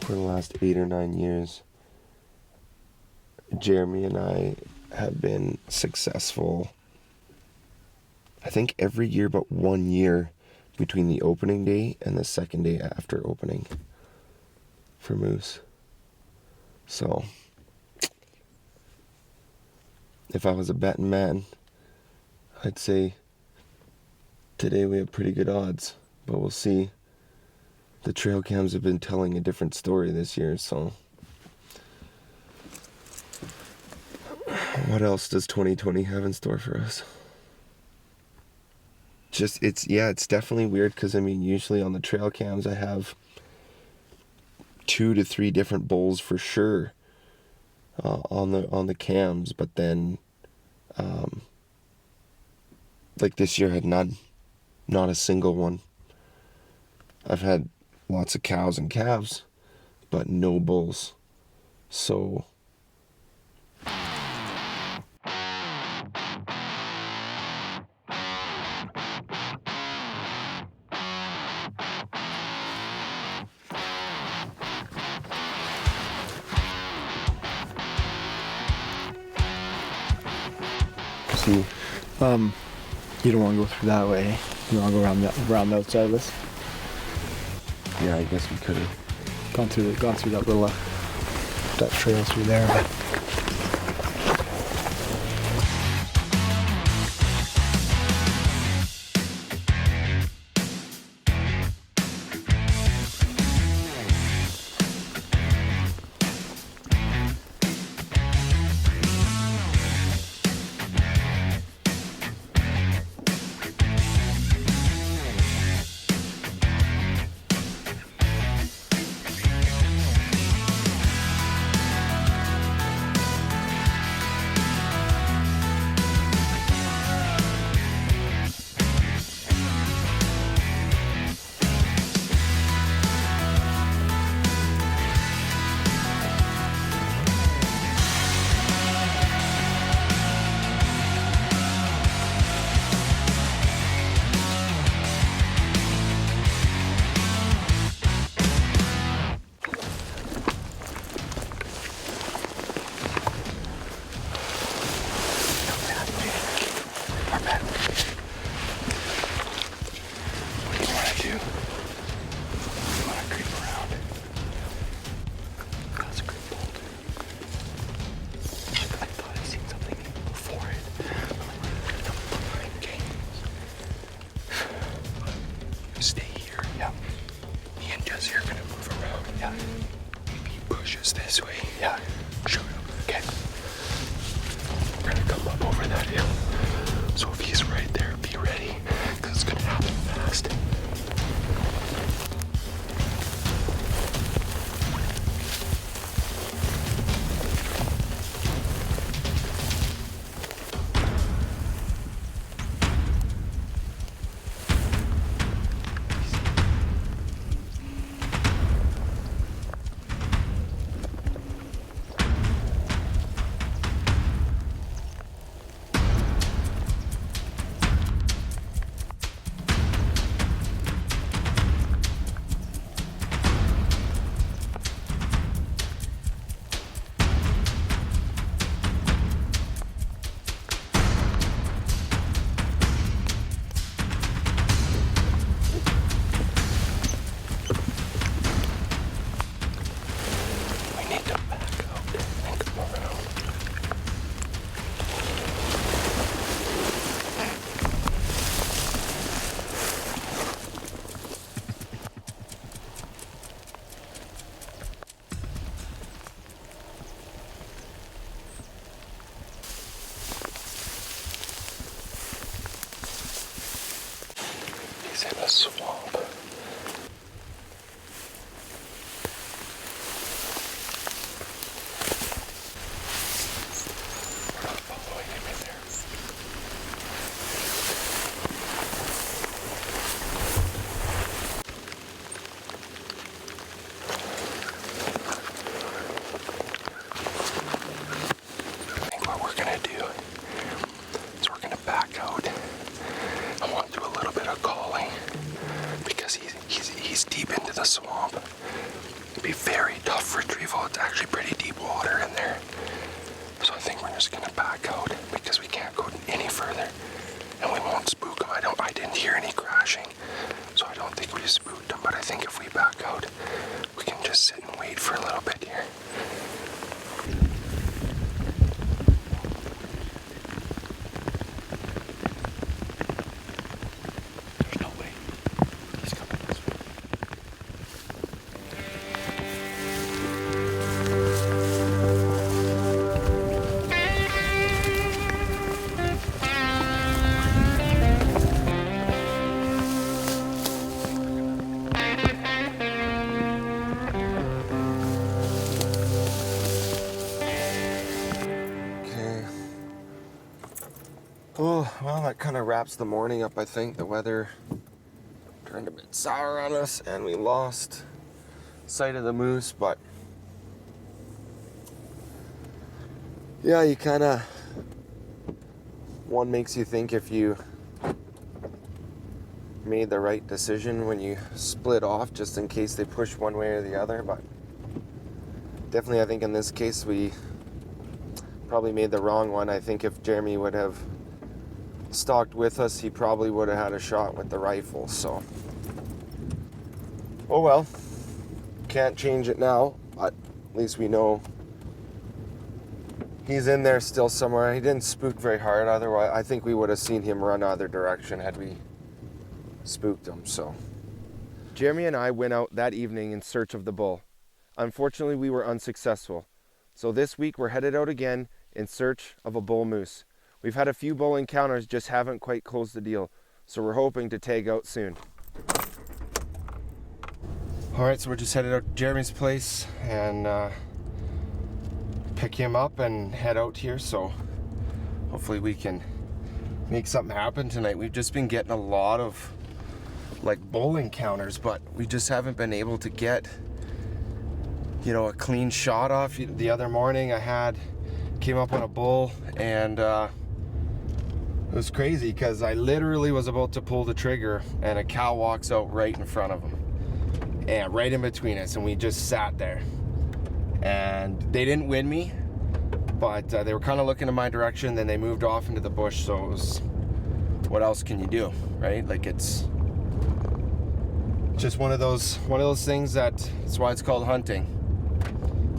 for the last 8 or 9 years, Jeremy and I have been successful, I think every year but 1 year between the opening day and the second day after opening for moose. So, if I was a betting man, I'd say today we have pretty good odds, but we'll see. The trail cams have been telling a different story this year, so what else does 2020 have in store for us? It's definitely weird because, I mean, usually on the trail cams I have 2 to 3 different bulls for sure on the cams, but then like this year I had none, not a single one. I've had lots of cows and calves, but no bulls. So see, you don't want to go through that way. You want to go around the outside of this. yeah, I guess we could have Gone through that little that trail through there. But stay here. yeah, Me and Jesse are gonna move around. yeah, Maybe he pushes this way. yeah. Shoot him. Okay. We're gonna come up over that hill. So if he's right there, be ready, because it's gonna happen fast. We need to back out and come around. He's in a swamp. We're not following him in there. I think what we're gonna do is we're gonna back out. I want to do a little bit of calling because flashing, so I don't think we spooked them, but I think if we back out, we can just sit and wait for a little bit here. There's no way. He's coming this way. Okay. Oh, well, that kind of wraps the morning up, I think. The weather turned a bit sour on us, and we lost sight of the moose, but yeah, you kind of, one makes you think if you made the right decision when you split off, just in case they push one way or the other, but definitely I think in this case we probably made the wrong one. I think if Jeremy would have stalked with us, he probably would have had a shot with the rifle, so oh well, can't change it now, but at least we know he's in there still somewhere. He didn't spook very hard, otherwise I think we would have seen him run other direction had we spooked him. So Jeremy and I went out that evening in search of the bull. Unfortunately, we were unsuccessful, so this week we're headed out again in search of a bull moose. We've had a few bull encounters, just haven't quite closed the deal, so we're hoping to tag out soon. Alright, so we're just headed out to Jeremy's place and pick him up and head out here, so hopefully we can make something happen tonight. We've just been getting a lot of like bull encounters, but we just haven't been able to get, you know, a clean shot off. The other morning I came up on a bull, and it was crazy because I literally was about to pull the trigger and a cow walks out right in front of him and right in between us, and we just sat there, and they didn't win me, but they were kind of looking in my direction, then they moved off into the bush. So it was, what else can you do, right? Like, it's just one of those things that's why it's called hunting.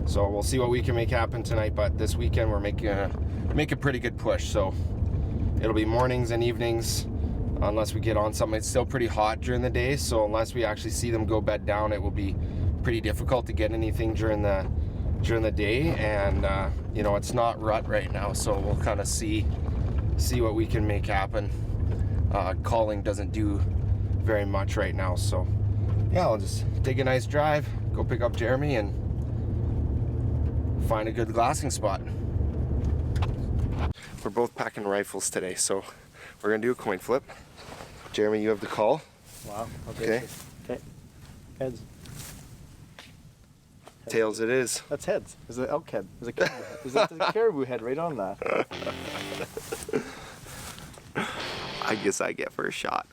So we'll see what we can make happen tonight, but this weekend we're make a pretty good push. So it'll be mornings and evenings unless we get on something. It's still pretty hot during the day, so unless we actually see them go bed down, it will be pretty difficult to get anything during the day. And you know, it's not rut right now, so we'll kind of see what we can make happen. Calling doesn't do very much right now, so yeah, I'll just take a nice drive, go pick up Jeremy, and find a good glassing spot. We're both packing rifles today, so we're gonna do a coin flip. Jeremy, you have the call. Wow. Okay. Okay. Heads. Tails it is. That's heads. There's an elk head. There's a caribou head. There's a caribou head right on that. I guess I get first shot.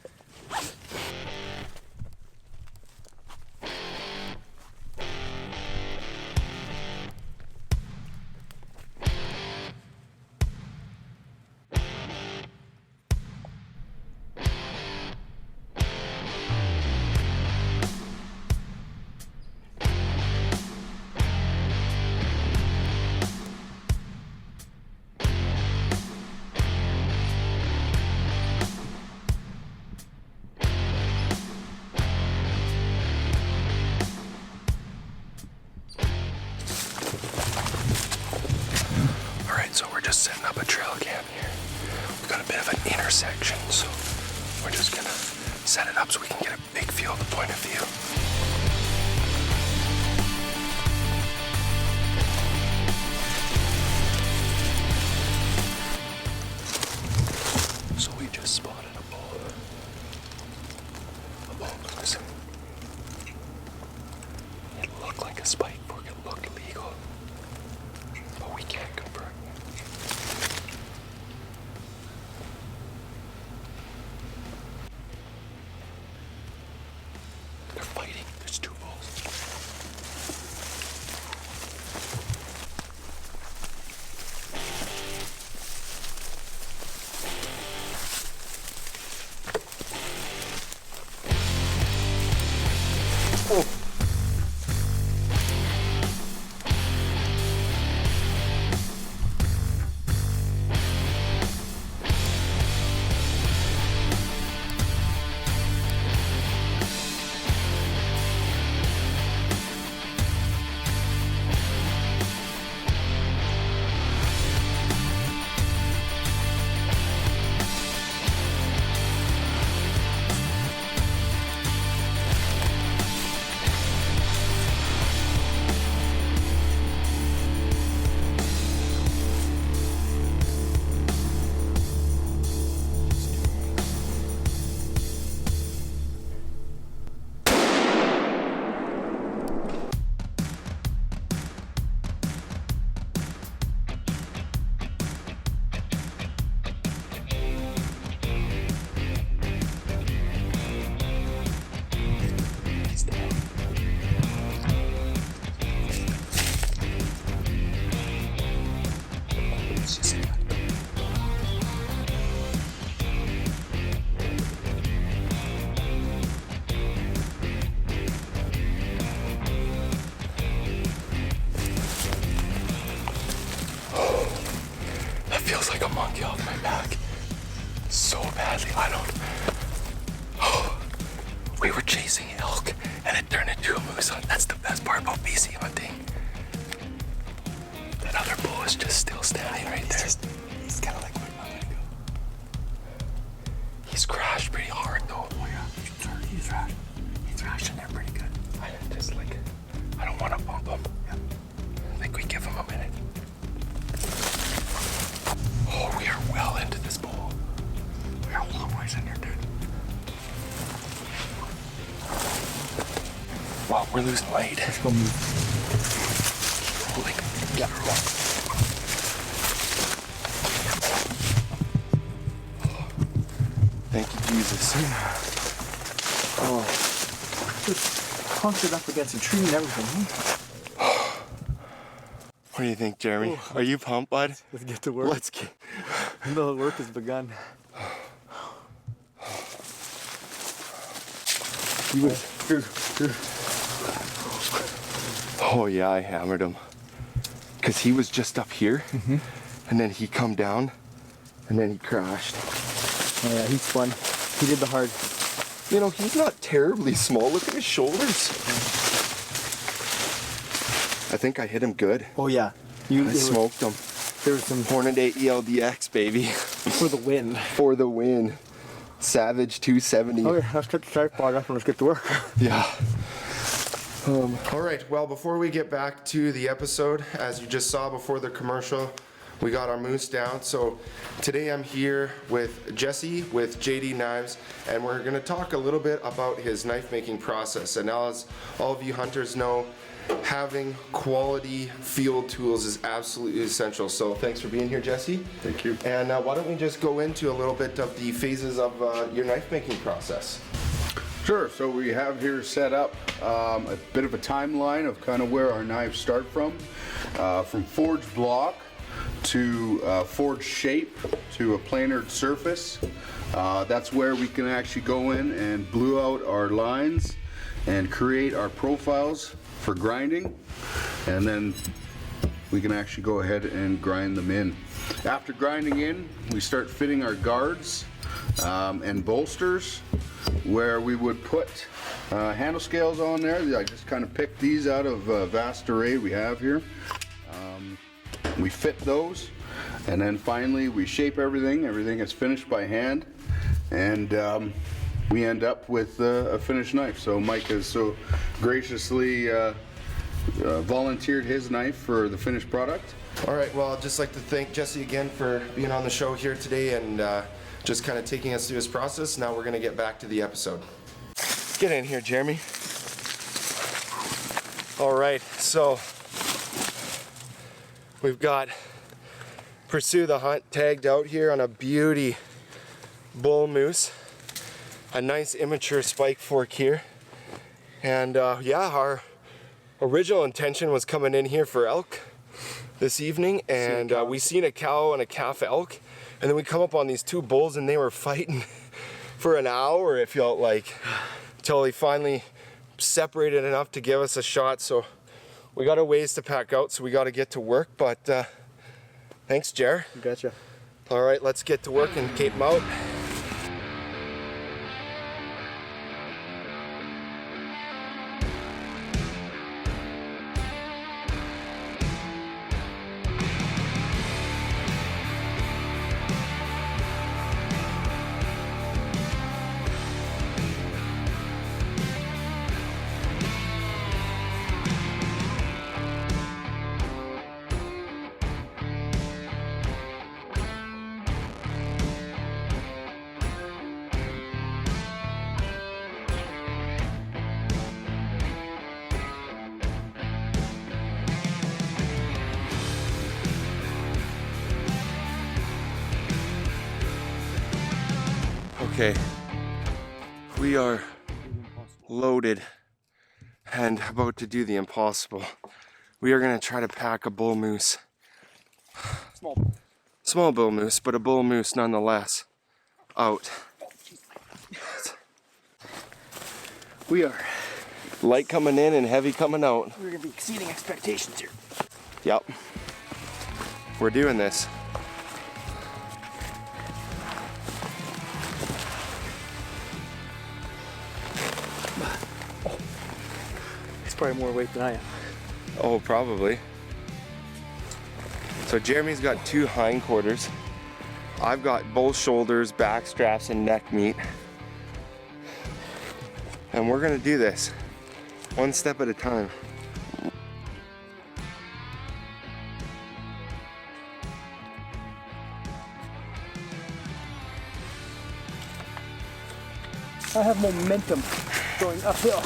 So we're just setting up a trail cam here. We've got a bit of an intersection, so we're just gonna set it up so we can get a big view of the point of view. So we just spotted a bull. A bull moose. It looked like a spike fork, it looked legal, but we can't confirm. They're fighting. That feels like a monkey off my back. So badly, I don't. We were chasing elk and it turned into a moose hunt. That's the best part about BC hunting. That other bull is just still standing right there. He's kind of like, where am I gonna go? He's crashed pretty hard though. Oh yeah, he thrashed in there pretty good. I don't want to bump him. Yeah. I think we give him a minute. Oh, we are well into this bull. We are a long ways in here, dude. Wow, we're losing weight. Let's go move. Rolling. Yeah. Thank you, Jesus. Oh. Just hunked it up against a tree and everything. What do you think, Jeremy? Are you pumped, bud? Let's get to work. Let's get. The work has begun. He was. Oh yeah, I hammered him. Cause he was just up here, and then he come down, and then he crashed. Oh yeah, he's fun. He did the hard. You know, he's not terribly small. Look at his shoulders. I think I hit him good. Oh yeah. I smoked him. There was some Hornady ELDX, baby. for the win. For the win. Savage 270. Okay, let's get the tripod up and let's get to work. Yeah. All right, well, before we get back to the episode, as you just saw before the commercial, we got our moose down. So today I'm here with Jesse with JD Knives, and we're gonna talk a little bit about his knife making process. And now, as all of you hunters know, having quality field tools is absolutely essential. So thanks for being here, Jesse. Thank you. And why don't we just go into a little bit of the phases of your knife making process? Sure, so we have here set up a bit of a timeline of kind of where our knives start from forged block to forged shape to a planar surface. That's where we can actually go in and blue out our lines and create our profiles for grinding, and then we can actually go ahead and grind them in. After grinding in, we start fitting our guards and bolsters, where we would put handle scales on there. I just kind of picked these out of a vast array we have here. We fit those, and then finally we shape everything. Everything is finished by hand, and we end up with a finished knife. So Mike has so graciously volunteered his knife for the finished product. All right, well, I'd just like to thank Jesse again for being on the show here today and just kind of taking us through his process. Now we're going to get back to the episode. Get in here, Jeremy. All right, so we've got Pursue the Hunt tagged out here on a beauty bull moose. A nice immature spike fork here. And yeah, our original intention was coming in here for elk this evening, and we seen a cow and a calf elk, and then we come up on these two bulls and they were fighting for an hour, it felt like, until he finally separated enough to give us a shot. So we got a ways to pack out, so we got to get to work. But thanks, Jer. Gotcha. All right, let's get to work and cape them out. Okay, we are loaded and about to do the impossible. We are gonna try to pack a bull moose. Small bull moose, but a bull moose nonetheless. Out. We are. Light coming in and heavy coming out. We're gonna be exceeding expectations here. Yep. We're doing this. It's probably more weight than I am. Oh, probably. So Jeremy's got 2 hindquarters. I've got both shoulders, back straps, and neck meat. And we're gonna do this one step at a time. I have momentum going uphill.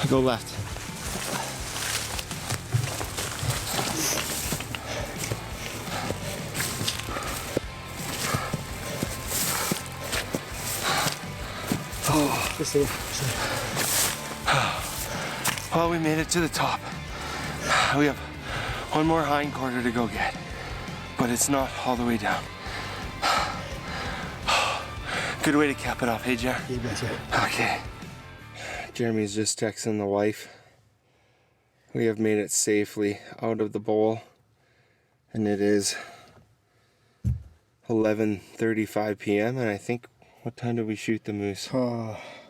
Go left. Oh, this is. Well, we made it to the top. We have one more hindquarter to go get, but it's not all the way down. Good way to cap it off, hey, Jer? You betcha. Okay. Jeremy's just texting the wife. We have made it safely out of the bowl, and it is 11:35 p.m. and I think, what time did we shoot the moose?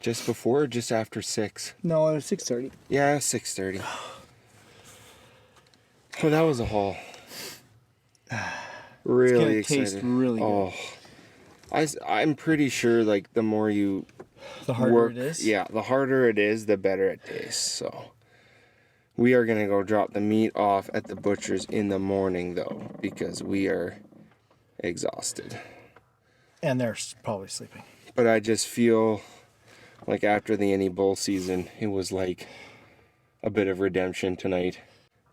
Just before or just after 6? No, it was 6:30. Yeah, 6:30. Well, that was a haul. Really It's gonna excited. taste really good. Oh, I'm pretty sure like the more you The harder work, it is. yeah, the harder it is, the better it tastes. So we are gonna go drop the meat off at the butcher's in the morning though, because we are exhausted. And they're probably sleeping. But I just feel like after the any bull season, it was like a bit of redemption tonight.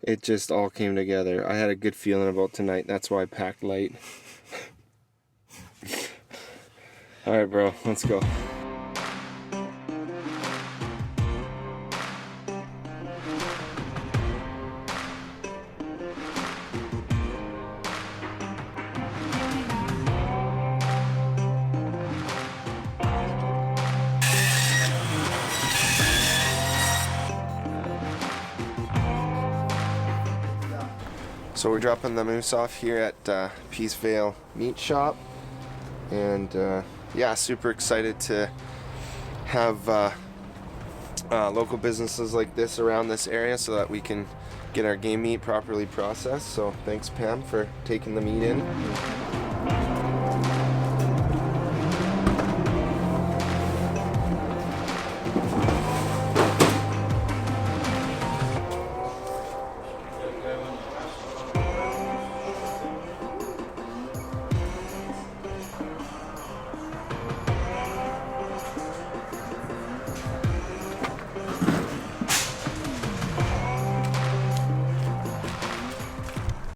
It just all came together. I had a good feeling about tonight. That's why I packed light. All right, bro, let's go. So we're dropping the moose off here at Peace Vale Meat Shop, and yeah, super excited to have local businesses like this around this area so that we can get our game meat properly processed. So thanks, Pam, for taking the meat in.